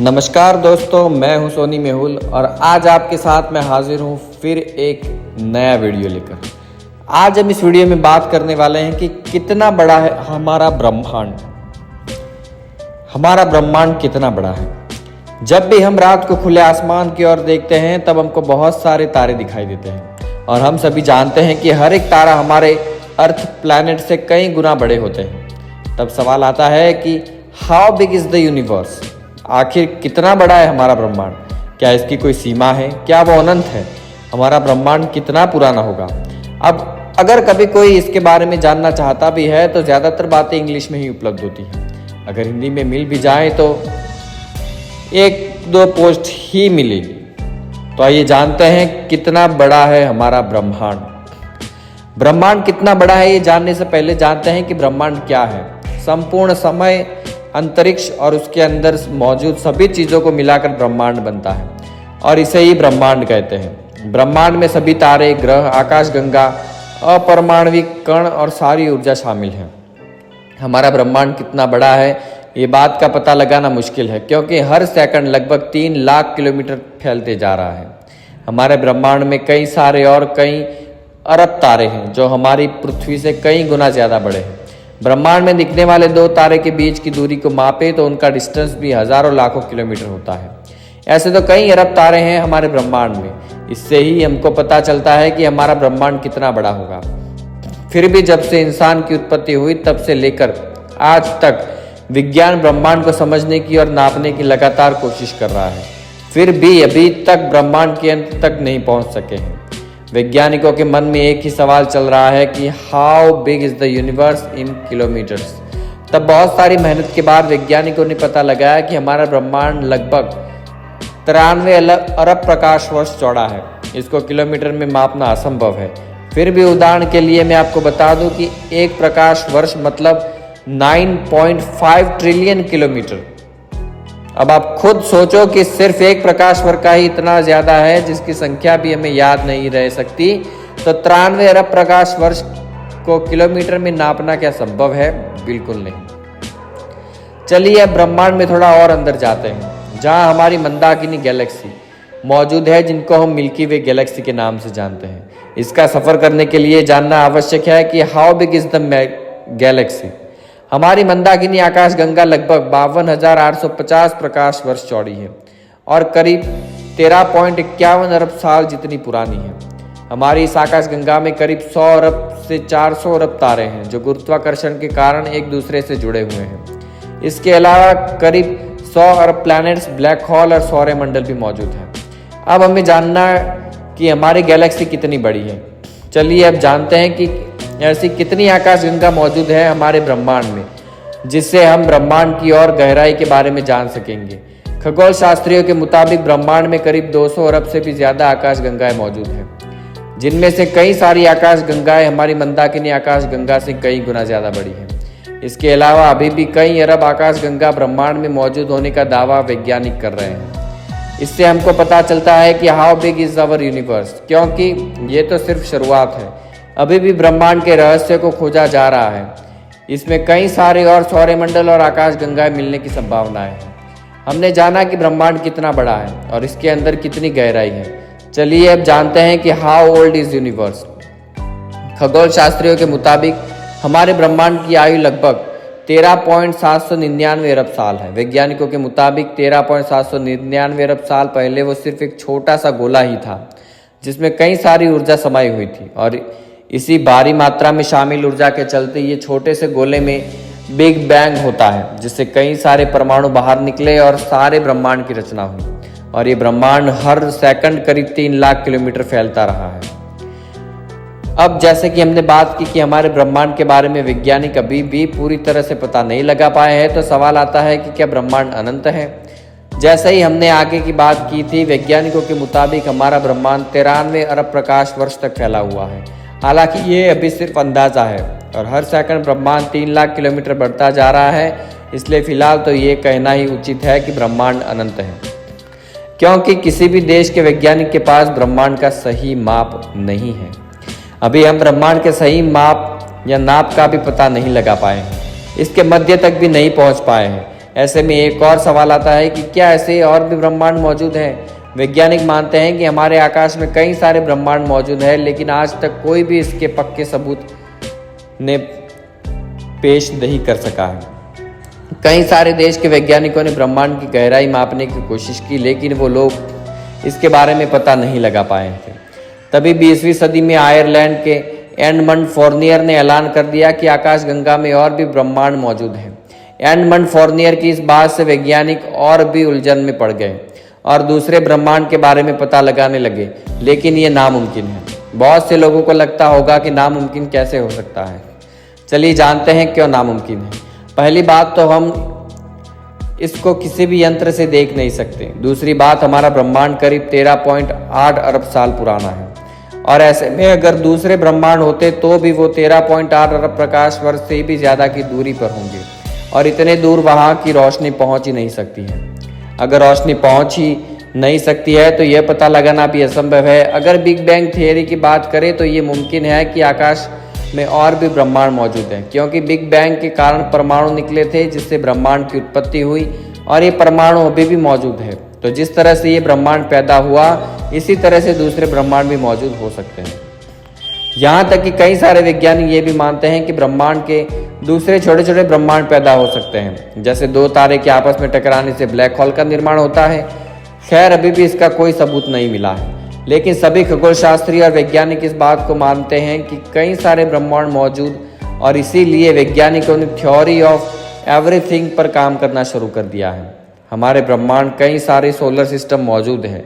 नमस्कार दोस्तों, मैं हूं सोनी मेहुल और आज आपके साथ मैं हाजिर हूं फिर एक नया वीडियो लेकर। आज हम इस वीडियो में बात करने वाले हैं कि कितना बड़ा है हमारा ब्रह्मांड। हमारा ब्रह्मांड कितना बड़ा है। जब भी हम रात को खुले आसमान की ओर देखते हैं तब हमको बहुत सारे तारे दिखाई देते हैं और हम सभी जानते हैं कि हर एक तारा हमारे अर्थ प्लैनेट से कई गुना बड़े होते हैं। तब सवाल आता है कि how big is the universe. आखिर कितना बड़ा है हमारा ब्रह्मांड। क्या इसकी कोई सीमा है? क्या वो अनंत है? हमारा ब्रह्मांड कितना पुराना होगा? अब अगर कभी कोई इसके बारे में जानना चाहता भी है तो ज़्यादातर बातें इंग्लिश में ही उपलब्ध होती हैं। अगर हिंदी में मिल भी जाए तो एक दो पोस्ट ही मिलेगी। तो आइए जानते हैं कितना बड़ा है हमारा ब्रह्मांड। ब्रह्मांड कितना बड़ा है ये जानने से पहले जानते हैं कि ब्रह्मांड क्या है। संपूर्ण समय, अंतरिक्ष और उसके अंदर मौजूद सभी चीज़ों को मिलाकर ब्रह्मांड बनता है और इसे ही ब्रह्मांड कहते हैं। ब्रह्मांड में सभी तारे, ग्रह, आकाशगंगा, अपरमाणविक कण और सारी ऊर्जा शामिल है। हमारा ब्रह्मांड कितना बड़ा है ये बात का पता लगाना मुश्किल है, क्योंकि हर सेकंड लगभग 3 लाख किलोमीटर फैलते जा रहा है। हमारे ब्रह्मांड में कई सारे और कई अरब तारे हैं जो हमारी पृथ्वी से कई गुना ज़्यादा बड़े हैं। ब्रह्मांड में दिखने वाले दो तारे के बीच की दूरी को मापे तो उनका डिस्टेंस भी हजारों लाखों किलोमीटर होता है। ऐसे तो कई अरब तारे हैं हमारे ब्रह्मांड में। इससे ही हमको पता चलता है कि हमारा ब्रह्मांड कितना बड़ा होगा। फिर भी जब से इंसान की उत्पत्ति हुई तब से लेकर आज तक विज्ञान ब्रह्मांड को समझने की और नापने की लगातार कोशिश कर रहा है। फिर भी अभी तक ब्रह्मांड के अंत तक नहीं पहुंच सके हैं। वैज्ञानिकों के मन में एक ही सवाल चल रहा है कि how big is the universe in kilometres. तब बहुत सारी मेहनत के बाद वैज्ञानिकों ने पता लगाया कि हमारा ब्रह्मांड लगभग 93 अरब प्रकाश वर्ष चौड़ा है। इसको किलोमीटर में मापना असंभव है। फिर भी उदाहरण के लिए मैं आपको बता दूं कि एक प्रकाश वर्ष मतलब 9.5 ट्रिलियन किलोमीटर। अब आप खुद सोचो कि सिर्फ एक प्रकाश वर्ष का ही इतना ज्यादा है जिसकी संख्या भी हमें याद नहीं रह सकती, तो 93 अरब प्रकाश वर्ष को किलोमीटर में नापना क्या संभव है? बिल्कुल नहीं। चलिए अब ब्रह्मांड में थोड़ा और अंदर जाते हैं, जहां हमारी मंदाकिनी गैलेक्सी मौजूद है, जिनको हम मिल्की वे गैलेक्सी के नाम से जानते हैं। इसका सफर करने के लिए जानना आवश्यक है कि how big is the Galaxy. हमारी मंदाकिनी आकाशगंगा लगभग 52,850 प्रकाश वर्ष चौड़ी है और करीब 13.51 अरब साल जितनी पुरानी है। हमारी इस आकाशगंगा में करीब 100 अरब से 400 अरब तारे हैं जो गुरुत्वाकर्षण के कारण एक दूसरे से जुड़े हुए हैं। इसके अलावा करीब 100 अरब प्लैनेट्स, ब्लैक होल और सौरमंडल भी मौजूद हैं। अब हमें जानना कि हमारी गैलेक्सी कितनी बड़ी है। चलिए अब जानते हैं कि ऐसी कितनी आकाशगंगा मौजूद है हमारे ब्रह्मांड में, जिससे हम ब्रह्मांड की और गहराई के बारे में जान सकेंगे। खगोल शास्त्रियों के मुताबिक ब्रह्मांड में करीब 200 अरब से भी ज्यादा आकाशगंगाएं मौजूद हैं, जिनमें से कई सारी आकाशगंगाएं हमारी मंदाकिनी आकाशगंगा से कई गुना ज्यादा बड़ी हैं। इसके अलावा अभी भी कई अरब आकाशगंगा ब्रह्मांड में मौजूद होने का दावा वैज्ञानिक कर रहे हैं। इससे हमको पता चलता है कि how big is our universe, क्योंकि ये तो सिर्फ शुरुआत है। अभी भी ब्रह्मांड के रहस्य को खोजा जा रहा है। इसमें कई सारे और सौरमंडल और आकाशगंगाएं मिलने की संभावनाएं है। हमने जाना कि ब्रह्मांड कितना बड़ा है और इसके अंदर कितनी गहराई है। चलिए अब जानते हैं कि हाउ ओल्ड इज यूनिवर्स। खगोल शास्त्रियों के मुताबिक हमारे ब्रह्मांड की आयु लगभग 13.799 अरब साल है। वैज्ञानिकों के मुताबिक 13.799 अरब साल पहले वो सिर्फ एक छोटा सा गोला ही था, जिसमें कई सारी ऊर्जा समाई हुई थी और इसी भारी मात्रा में शामिल ऊर्जा के चलते ये छोटे से गोले में बिग बैंग होता है, जिससे कई सारे परमाणु बाहर निकले और सारे ब्रह्मांड की रचना हुई। और ये ब्रह्मांड हर सेकंड करीब 3 लाख किलोमीटर फैलता रहा है। अब जैसे कि हमने बात की कि हमारे ब्रह्मांड के बारे में वैज्ञानिक अभी भी पूरी तरह से पता नहीं लगा पाए हैं, तो सवाल आता है कि क्या ब्रह्मांड अनंत है? जैसे ही हमने आगे की बात की थी, वैज्ञानिकों के मुताबिक हमारा ब्रह्मांड 93 अरब प्रकाश वर्ष तक फैला हुआ है। हालांकि ये अभी सिर्फ अंदाजा है और हर सेकंड ब्रह्मांड 3 लाख किलोमीटर बढ़ता जा रहा है। इसलिए फिलहाल तो ये कहना ही उचित है कि ब्रह्मांड अनंत है, क्योंकि किसी भी देश के वैज्ञानिक के पास ब्रह्मांड का सही माप नहीं है। अभी हम ब्रह्मांड के सही माप या नाप का भी पता नहीं लगा पाए हैं, इसके मध्य तक भी नहीं पहुंच पाए हैं। ऐसे में एक और सवाल आता है कि क्या ऐसे और भी ब्रह्मांड मौजूद हैं? वैज्ञानिक मानते हैं कि हमारे आकाश में कई सारे ब्रह्मांड मौजूद हैं, लेकिन आज तक कोई भी इसके पक्के सबूत ने पेश नहीं कर सका है। कई सारे देश के वैज्ञानिकों ने ब्रह्मांड की गहराई मापने की कोशिश की, लेकिन वो लोग इसके बारे में पता नहीं लगा पाए थे। तभी 20वीं सदी में आयरलैंड के एडमंड फोर्नियर ने ऐलान कर दिया कि आकाशगंगा में और भी ब्रह्मांड मौजूद हैं। एडमंड फोर्नियर की इस बात से वैज्ञानिक और भी उलझन में पड़ गए और दूसरे ब्रह्मांड के बारे में पता लगाने लगे, लेकिन ये नामुमकिन है। बहुत से लोगों को लगता होगा कि नामुमकिन कैसे हो सकता है। चलिए जानते हैं क्यों नामुमकिन है। पहली बात तो हम इसको किसी भी यंत्र से देख नहीं सकते। दूसरी बात, हमारा ब्रह्मांड करीब 13.8 अरब साल पुराना है और ऐसे में अगर दूसरे ब्रह्मांड होते तो भी वो 13.8 अरब प्रकाश वर्ष से भी ज़्यादा की दूरी पर होंगे और इतने दूर वहाँ की रोशनी पहुँच ही नहीं सकती है। अगर रोशनी पहुँच ही नहीं सकती है तो यह पता लगाना भी असंभव है। अगर बिग बैंग थियरी की बात करें तो ये मुमकिन है कि आकाश में और भी ब्रह्मांड मौजूद हैं, क्योंकि बिग बैंग के कारण परमाणु निकले थे जिससे ब्रह्मांड की उत्पत्ति हुई और ये परमाणु अभी भी मौजूद है। तो जिस तरह से ये ब्रह्मांड पैदा हुआ, इसी तरह से दूसरे ब्रह्मांड भी मौजूद हो सकते हैं। यहाँ तक कि कई सारे वैज्ञानिक ये भी मानते हैं कि ब्रह्मांड के दूसरे छोटे छोटे ब्रह्मांड पैदा हो सकते हैं, जैसे दो तारे के आपस में टकराने से ब्लैक होल का निर्माण होता है। खैर, अभी भी इसका कोई सबूत नहीं मिला है, लेकिन सभी खगोलशास्त्री और वैज्ञानिक इस बात को मानते हैं कि कई सारे ब्रह्मांड मौजूद और इसीलिए वैज्ञानिकों ने थ्योरी ऑफ एवरीथिंग पर काम करना शुरू कर दिया है। हमारे ब्रह्मांड कई सारे सोलर सिस्टम मौजूद हैं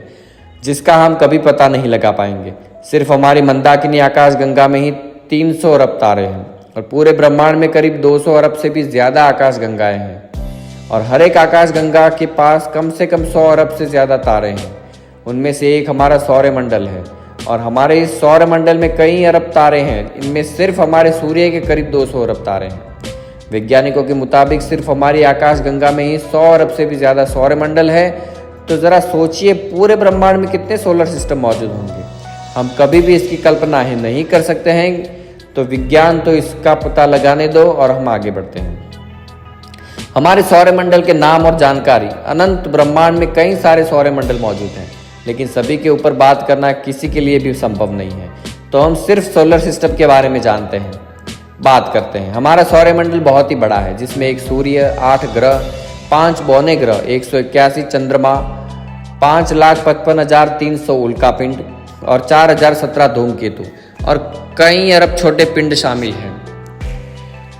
जिसका हम कभी पता नहीं लगा पाएंगे। सिर्फ हमारी मंदाकिनी आकाशगंगा में ही 300 अरब तारे हैं और पूरे ब्रह्मांड में करीब 200 अरब से भी ज़्यादा आकाशगंगाएं हैं और हर एक आकाशगंगा के पास कम से कम 100 अरब से ज़्यादा तारे हैं। उनमें से एक हमारा सौरमंडल है और हमारे इस सौरमंडल में कई अरब तारे हैं। इनमें सिर्फ हमारे सूर्य के करीब 200 अरब तारे हैं। वैज्ञानिकों के मुताबिक सिर्फ हमारी आकाशगंगा में ही 100 अरब से भी ज़्यादा सौरमंडल है। तो ज़रा सोचिए, पूरे ब्रह्मांड में कितने सोलर सिस्टम मौजूद होंगे। हम कभी भी इसकी कल्पना नहीं कर सकते हैं। तो विज्ञान तो इसका पता लगाने दो और हम आगे बढ़ते हैं। हमारे सौरमंडल के नाम और जानकारी। अनंत ब्रह्मांड में कई सारे सौरमंडल मौजूद हैं, लेकिन सभी के ऊपर बात करना किसी के लिए भी संभव नहीं है। तो हम सिर्फ सोलर सिस्टम के बारे में जानते हैं, बात करते हैं। हमारा सौरमंडल बहुत ही बड़ा है, जिसमें एक सूर्य, 8 ग्रह, 5 बौने ग्रह, 181 चंद्रमा, 5,55,300 उल्कापिंड और 4,017 धूमकेतु और कई अरब छोटे पिंड शामिल हैं।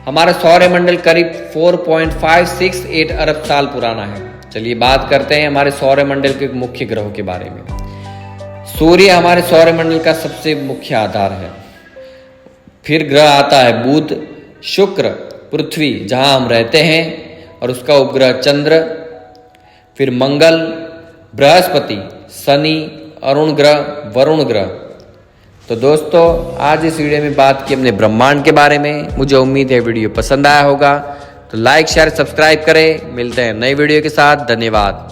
हमारा सौरमंडल करीब 4.568 अरब साल पुराना है। चलिए बात करते हैं हमारे सौरमंडल के मुख्य ग्रहों के बारे में। सूर्य हमारे सौरमंडल का सबसे मुख्य आधार है। फिर ग्रह आता है बुध, शुक्र, पृथ्वी जहां हम रहते हैं और उसका उपग्रह चंद्र, फिर मंगल, बृहस्पति, शनि, अरुण ग्रह, वरुण ग्रह। तो दोस्तों, आज इस वीडियो में बात की हमने ब्रह्मांड के बारे में। मुझे उम्मीद है वीडियो पसंद आया होगा, तो लाइक शेयर सब्सक्राइब करें। मिलते हैं नई वीडियो के साथ। धन्यवाद।